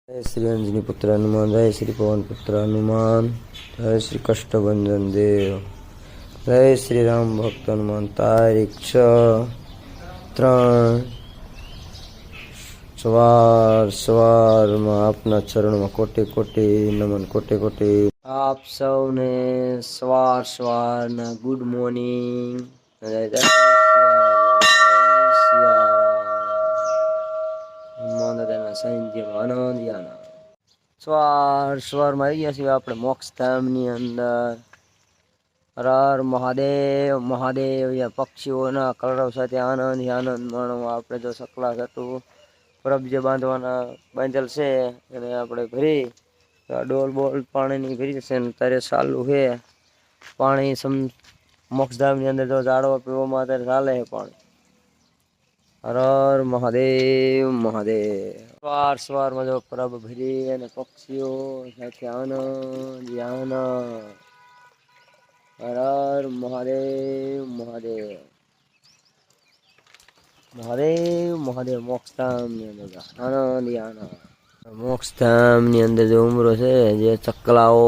जय श्री अंजनी पुत्र हनुमान, जय श्री पवन पुत्र हनुमान, जय श्री कष्टभंजन देव, जय श्री राम भक्त हनुमान। तारीख 6/3 सवार में आपना चरण में कोटि कोटि नमन, कोटि कोटि। आप सौने सवार ना गुड मॉर्निंग। जय जय સવાર માં આવી ગયા છીએ આપણે મોક્ષધામ ની અંદર। હર હર મહાદેવ મહાદેવ। પક્ષીઓના કલરવ સાથે આનંદ માણવા આપણે જો સકલા હતું પરબ જે બાંધેલ છે એને આપણે ભરી ડોલ બોલ પાણીની ભરી છે ને અત્યારે ચાલુ છે પાણી। મોક્ષધામ ની અંદર જો ઝાડવા પીવામાં અત્યારે ચાલે છે પાણી। હર હર મહાદેવ મહાદેવ। સવાર માં જો પરબ ભરી અને પક્ષીઓ સાથે આનંદ આનંદ। હર હર મહાદેવ મહાદેવ મહાદેવ મહાદેવ। મોક્ષધામ ની અંદર આનંદ આનંદ। મોક્ષધામ ની અંદર જે ઉમરો છે જે ચકલાઓ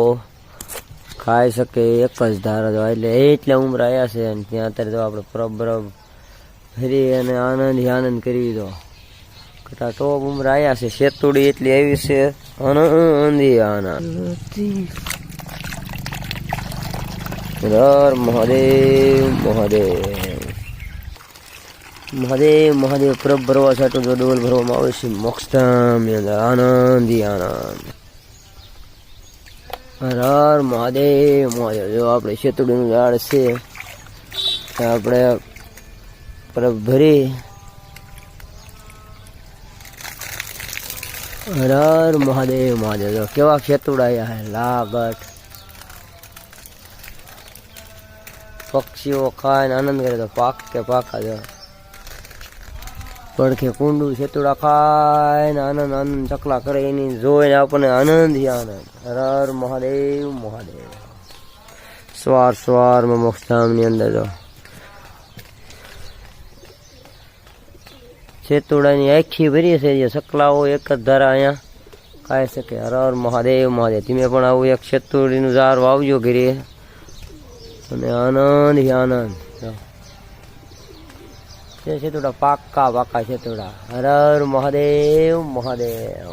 ખાઈ શકે એક જ ધારા એટલે ઉમરા આવ્યા છે અને ત્યાં અત્યારે જો આપણે પરબ ફરી અને આનંદ કરી દો કટા ટોપ ઉમરા આવ્યા છે। શેતુડી એટલી આવી છે આનંદ હર મહાદેવ મહાદેવ મહાદેવ મહાદેવ। પરબ ભરવા છાટું જો ડોલ ભરવામાં આવે છે મોક્ષધામ ની અંદર આનંદ આનંદ। હર હર મહાદેવ મહાદેવ। જો આપણે શેતુડીનું ઝાડ છે આપણે પરબ ભરી હર હર મહાદેવ મહાદેવ। જો કેવા ખેતુડા હે લાગટ પક્ષીઓ ખાય આનંદ કરે તો પાક કે પાકા જો પડખે કુંડું ખેતુડા ખાય ને આનંદ ચકલા કરે એની જોઈને આપણને આનંદ આનંદ। હર હર મહાદેવ મહાદેવ। સવારમાં મોક્ષધામ ની અંદર જો ખેતુડાની આખી ભરી છે જે સકલાઓ એક જ ધારા અહીંયા ખાઈ શકે। હર હર મહાદેવ મહાદેવ। તમે પણ આવું એક ખેતુડીનું ઝાડ વાવજો ઘરે અને આનંદ આનંદ। ખેતુડા પાકા પાકા ખેતુડા। હર હર મહાદેવ મહાદેવ।